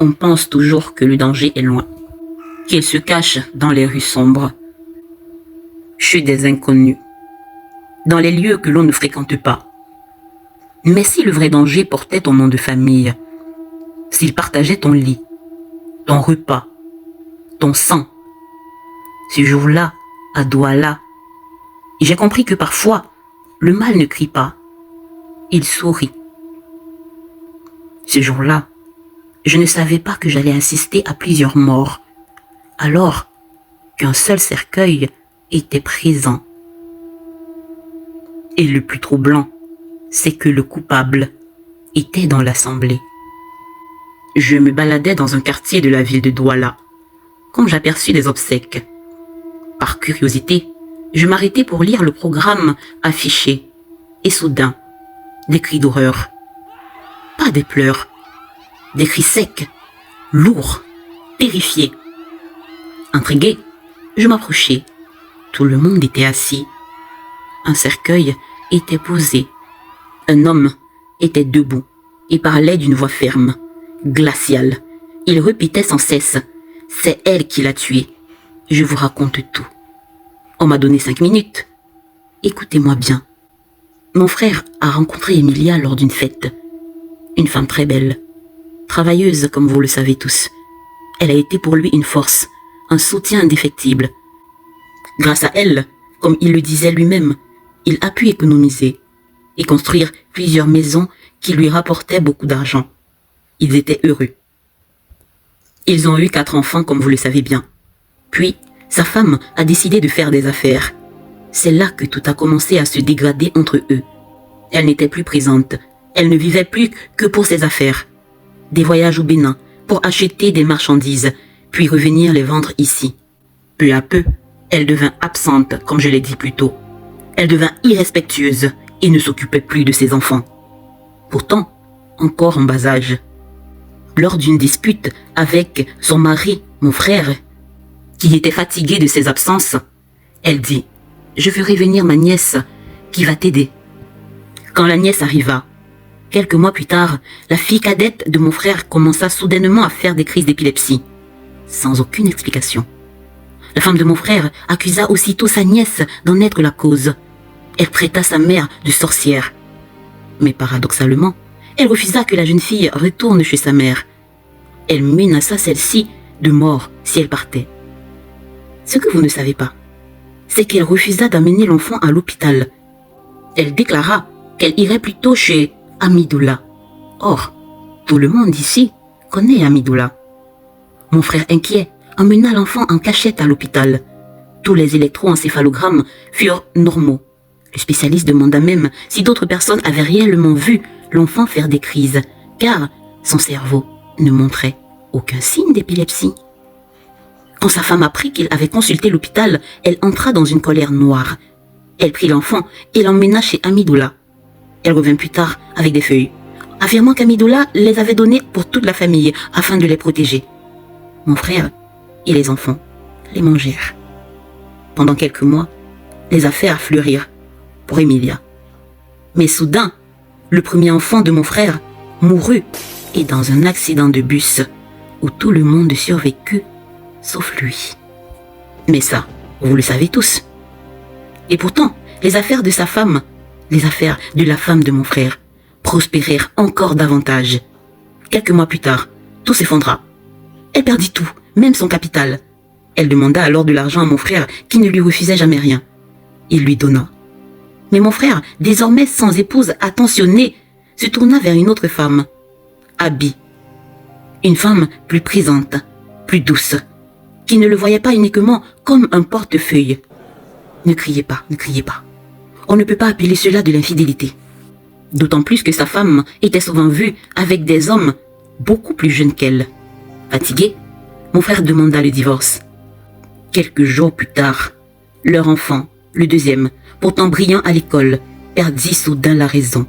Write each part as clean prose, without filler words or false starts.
On pense toujours que le danger est loin, qu'il se cache dans les rues sombres, chez des inconnus, dans les lieux que l'on ne fréquente pas. Mais si le vrai danger portait ton nom de famille, s'il partageait ton lit, ton repas, ton sang, ce jour-là, à Douala, j'ai compris que parfois, le mal ne crie pas, il sourit. Ce jour-là, je ne savais pas que j'allais assister à plusieurs morts, alors qu'un seul cercueil était présent. Et le plus troublant, c'est que le coupable était dans l'assemblée. Je me baladais dans un quartier de la ville de Douala, quand j'aperçus des obsèques. Par curiosité, je m'arrêtai pour lire le programme affiché, et soudain, des cris d'horreur. Pas des pleurs, des cris secs, lourds, terrifiés. Intrigué, je m'approchai. Tout le monde était assis. Un cercueil était posé. Un homme était debout et parlait d'une voix ferme, glaciale. Il répétait sans cesse « C'est elle qui l'a tué. Je vous raconte tout. » On m'a donné 5 minutes. Écoutez-moi bien. Mon frère a rencontré Emilia lors d'une fête. Une femme très belle, travailleuse comme vous le savez tous. Elle a été pour lui une force, un soutien indéfectible. Grâce à elle, comme il le disait lui-même, il a pu économiser et construire plusieurs maisons qui lui rapportaient beaucoup d'argent. Ils étaient heureux. Ils ont eu 4 enfants, comme vous le savez bien. Puis, sa femme a décidé de faire des affaires. C'est là que tout a commencé à se dégrader entre eux. Elle n'était plus présente. Elle ne vivait plus que pour ses affaires. Des voyages au Bénin pour acheter des marchandises, puis revenir les vendre ici. Peu à peu, elle devint absente, comme je l'ai dit plus tôt. Elle devint irrespectueuse et ne s'occupait plus de ses enfants. Pourtant, encore en bas âge. Lors d'une dispute avec son mari, mon frère, qui était fatigué de ses absences, elle dit « Je ferai venir ma nièce qui va t'aider. » Quand la nièce arriva, quelques mois plus tard, la fille cadette de mon frère commença soudainement à faire des crises d'épilepsie, sans aucune explication. La femme de mon frère accusa aussitôt sa nièce d'en être la cause. Elle traita sa mère de sorcière. Mais paradoxalement, elle refusa que la jeune fille retourne chez sa mère. Elle menaça celle-ci de mort si elle partait. Ce que vous ne savez pas, c'est qu'elle refusa d'amener l'enfant à l'hôpital. Elle déclara qu'elle irait plutôt chez Amidoula. Or, tout le monde ici connaît Amidoula. Mon frère inquiet emmena l'enfant en cachette à l'hôpital. Tous les électroencéphalogrammes furent normaux. Le spécialiste demanda même si d'autres personnes avaient réellement vu l'enfant faire des crises, car son cerveau ne montrait aucun signe d'épilepsie. Quand sa femme apprit qu'il avait consulté l'hôpital, elle entra dans une colère noire. Elle prit l'enfant et l'emmena chez Amidoula. Elle revint plus tard avec des feuilles, affirmant qu'Amidoula les avait données pour toute la famille afin de les protéger. Mon frère et les enfants les mangèrent. Pendant quelques mois, les affaires fleurirent pour Emilia. Mais soudain, le premier enfant de mon frère mourut et dans un accident de bus où tout le monde survécut, sauf lui. Mais ça, vous le savez tous. Et pourtant, les affaires de sa femme, les affaires de la femme de mon frère, prospérèrent encore davantage. Quelques mois plus tard, tout s'effondra. Elle perdit tout, même son capital. Elle demanda alors de l'argent à mon frère qui ne lui refusait jamais rien. Il lui donna. Mais mon frère, désormais sans épouse attentionnée, se tourna vers une autre femme, Abby. Une femme plus présente, plus douce, qui ne le voyait pas uniquement comme un portefeuille. Ne criez pas, ne criez pas. On ne peut pas appeler cela de l'infidélité. D'autant plus que sa femme était souvent vue avec des hommes beaucoup plus jeunes qu'elle. Fatigué, mon frère demanda le divorce. Quelques jours plus tard, leur enfant, le deuxième, pourtant brillant à l'école, perdit soudain la raison.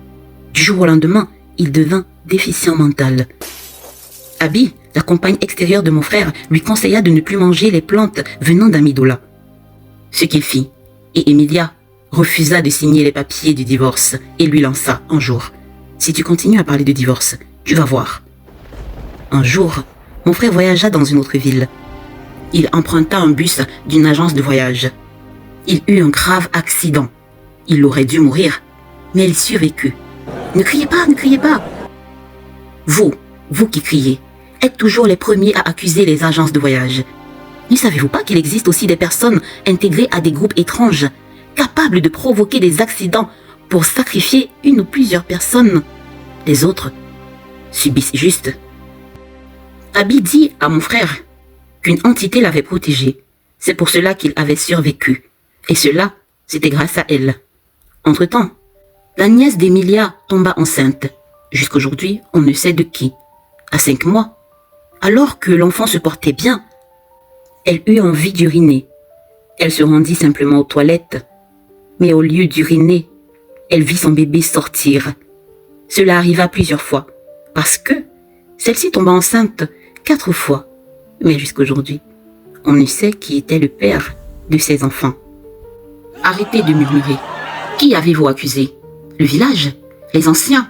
Du jour au lendemain, il devint déficient mental. Abby, la compagne extérieure de mon frère, lui conseilla de ne plus manger les plantes venant d'Amidoula. Ce qu'il fit, et Emilia refusa de signer les papiers du divorce et lui lança un jour. « Si tu continues à parler de divorce, tu vas voir. » Un jour, mon frère voyagea dans une autre ville. Il emprunta un bus d'une agence de voyage. Il eut un grave accident. Il aurait dû mourir, mais il survécut. Ne criez pas, ne criez pas. Vous qui criez, êtes toujours les premiers à accuser les agences de voyage. Ne savez-vous pas qu'il existe aussi des personnes intégrées à des groupes étranges, capables de provoquer des accidents pour sacrifier une ou plusieurs personnes? Les autres subissent juste. Abby dit à mon frère qu'une entité l'avait protégé. C'est pour cela qu'il avait survécu. Et cela, c'était grâce à elle. Entre-temps, la nièce d'Emilia tomba enceinte. Jusqu'aujourd'hui, on ne sait de qui. À 5 mois, alors que l'enfant se portait bien, elle eut envie d'uriner. Elle se rendit simplement aux toilettes. Mais au lieu d'uriner, elle vit son bébé sortir. Cela arriva plusieurs fois, parce que celle-ci tomba enceinte 4 fois. Mais jusqu'aujourd'hui, on ne sait qui était le père de ses enfants. Arrêtez de murmurer. Qui avez-vous accusé? Le village? Les anciens?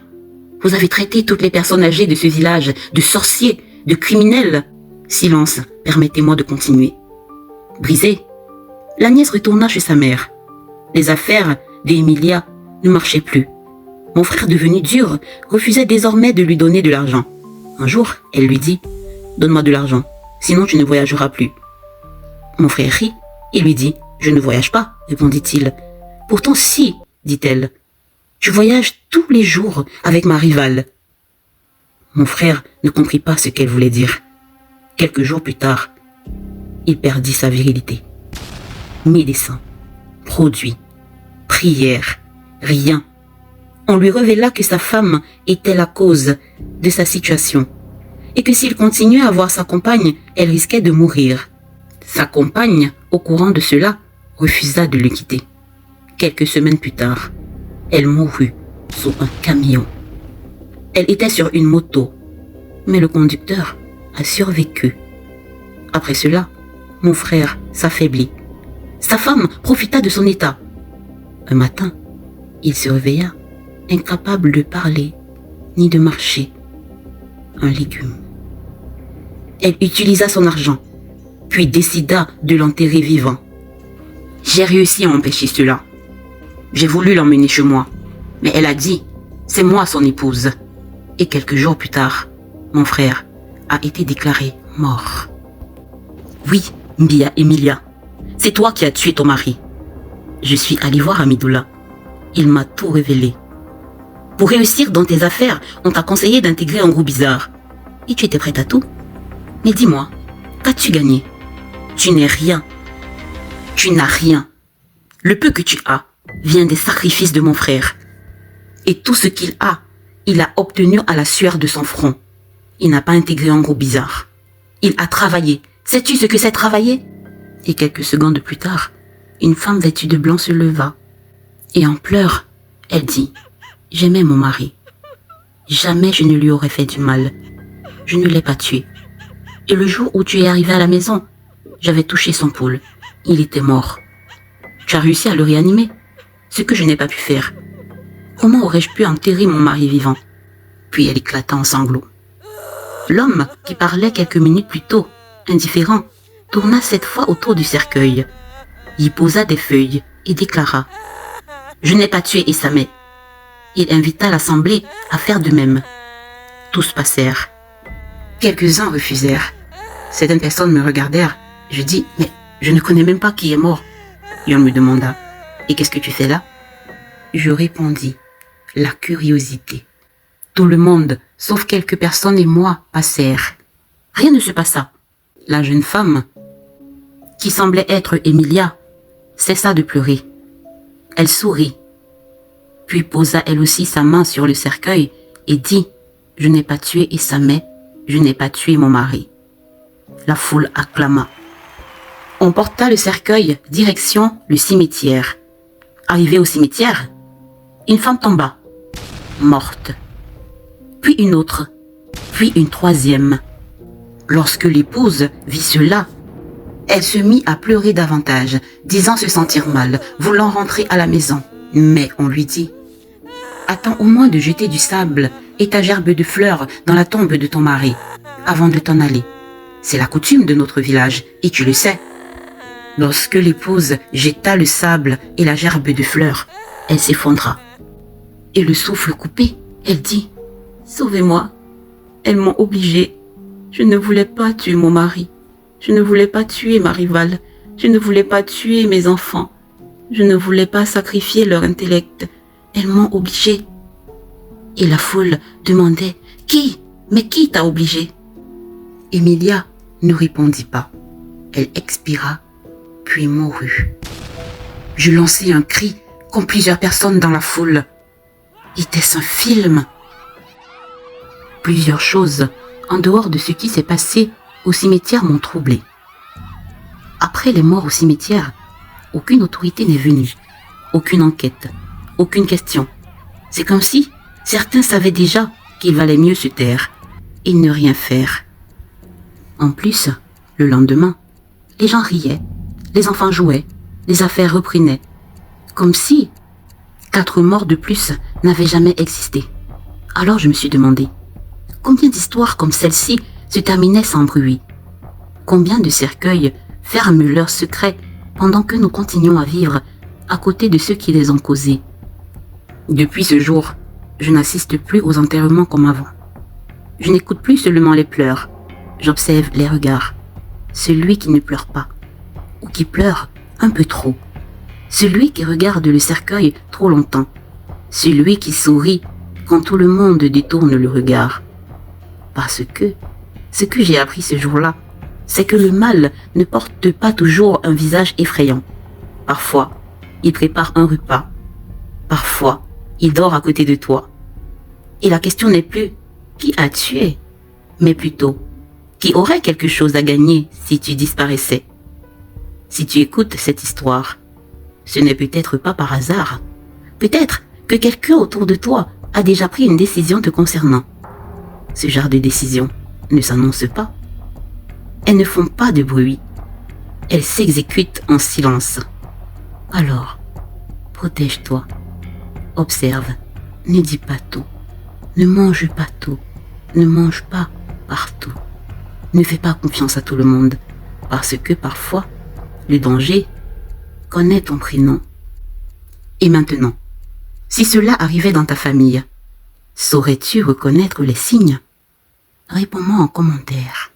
Vous avez traité toutes les personnes âgées de ce village de sorciers, de criminels. Silence, permettez-moi de continuer. Brisée, la nièce retourna chez sa mère. Les affaires d'Emilia ne marchaient plus. Mon frère, devenu dur, refusait désormais de lui donner de l'argent. Un jour, elle lui dit « Donne-moi de l'argent, sinon tu ne voyageras plus. » Mon frère rit et lui dit « Je ne voyage pas, répondit-il. »« Pourtant si, dit-elle. Je voyage tous les jours avec ma rivale. » Mon frère ne comprit pas ce qu'elle voulait dire. Quelques jours plus tard, il perdit sa virilité. Médecin, produit, prière, rien. On lui révéla que sa femme était la cause de sa situation et que s'il continuait à voir sa compagne, elle risquait de mourir. Sa compagne, au courant de cela, refusa de le quitter. Quelques semaines plus tard, elle mourut sous un camion. Elle était sur une moto, mais le conducteur a survécu. Après cela, mon frère s'affaiblit. Sa femme profita de son état. Un matin, il se réveilla, incapable de parler ni de marcher. Un légume. Elle utilisa son argent, puis décida de l'enterrer vivant. J'ai réussi à empêcher cela. J'ai voulu l'emmener chez moi, mais elle a dit « C'est moi son épouse ». Et quelques jours plus tard, mon frère a été déclaré mort. Oui, Mbia Emilia, c'est toi qui as tué ton mari. Je suis allé voir Amidoula. Il m'a tout révélé. Pour réussir dans tes affaires, on t'a conseillé d'intégrer un groupe bizarre. Et tu étais prête à tout. Mais dis-moi, qu'as-tu gagné? Tu n'es rien. Tu n'as rien. Le peu que tu as vient des sacrifices de mon frère. Et tout ce qu'il a, il a obtenu à la sueur de son front. Il n'a pas intégré un groupe bizarre. Il a travaillé. Sais-tu ce que c'est travailler? Et quelques secondes plus tard, une femme vêtue de blanc se leva. Et en pleurs, elle dit « J'aimais mon mari. Jamais je ne lui aurais fait du mal. Je ne l'ai pas tué. Et le jour où tu es arrivé à la maison, j'avais touché son pouls. Il était mort. Tu as réussi à le réanimer, ce que je n'ai pas pu faire. Comment aurais-je pu enterrer mon mari vivant ?» Puis elle éclata en sanglots. L'homme qui parlait quelques minutes plus tôt, indifférent, tourna cette fois autour du cercueil, y posa des feuilles et déclara « Je n'ai pas tué Essamé. » Il invita l'assemblée à faire de même. Tous passèrent. Quelques-uns refusèrent. Certaines personnes me regardèrent. Je dis « Mais je ne connais même pas qui est mort. » Et on me demanda « Et qu'est-ce que tu fais là ?» Je répondis « La curiosité. » Tout le monde, sauf quelques personnes et moi, passèrent. Rien ne se passa. La jeune femme, qui semblait être Emilia, cessa de pleurer. Elle sourit, puis posa elle aussi sa main sur le cercueil et dit « Je n'ai pas tué Essamé, je n'ai pas tué mon mari. » La foule acclama. On porta le cercueil direction le cimetière. Arrivé au cimetière, une femme tomba, morte. Puis une autre, puis une troisième. Lorsque l'épouse vit cela, elle se mit à pleurer davantage, disant se sentir mal, voulant rentrer à la maison. Mais on lui dit « Attends au moins de jeter du sable et ta gerbe de fleurs dans la tombe de ton mari, avant de t'en aller. C'est la coutume de notre village, et tu le sais. Lorsque l'épouse jeta le sable et la gerbe de fleurs, elle s'effondra. Et le souffle coupé, elle dit « Sauvez-moi, elles m'ont obligée. Je ne voulais pas tuer mon mari. Je ne voulais pas tuer ma rivale. Je ne voulais pas tuer mes enfants. Je ne voulais pas sacrifier leur intellect. Elles m'ont obligée. » Et la foule demandait « Qui? Mais qui t'a obligé ?» Emilia ne répondit pas. Elle expira, puis mourut. Je lançai un cri comme plusieurs personnes dans la foule. Était-ce un film? Plusieurs choses, en dehors de ce qui s'est passé au cimetière, m'ont troublé. Après les morts au cimetière, aucune autorité n'est venue, aucune enquête, aucune question. C'est comme si certains savaient déjà qu'il valait mieux se taire et ne rien faire. En plus, le lendemain, les gens riaient, les enfants jouaient, les affaires reprenaient, comme si 4 morts de plus n'avaient jamais existé. Alors je me suis demandé, combien d'histoires comme celle-ci se terminaient sans bruit? Combien de cercueils ferment leurs secrets pendant que nous continuons à vivre à côté de ceux qui les ont causés? Depuis ce jour, je n'assiste plus aux enterrements comme avant. Je n'écoute plus seulement les pleurs, j'observe les regards. Celui qui ne pleure pas, ou qui pleure un peu trop. Celui qui regarde le cercueil trop longtemps. Celui qui sourit quand tout le monde détourne le regard. Parce que, ce que j'ai appris ce jour-là, c'est que le mal ne porte pas toujours un visage effrayant. Parfois, il prépare un repas. Parfois, il dort à côté de toi. Et la question n'est plus qui a tué, mais plutôt qui aurait quelque chose à gagner si tu disparaissais. Si tu écoutes cette histoire, ce n'est peut-être pas par hasard. Peut-être que quelqu'un autour de toi a déjà pris une décision te concernant. Ce genre de décision ne s'annonce pas. Elles ne font pas de bruit. Elles s'exécutent en silence. Alors, protège-toi. Observe. Ne dis pas tout. Ne mange pas tout. Ne mange pas partout. Ne fais pas confiance à tout le monde, parce que parfois, le danger connaît ton prénom. Et maintenant, si cela arrivait dans ta famille, saurais-tu reconnaître les signes? Réponds-moi en commentaire.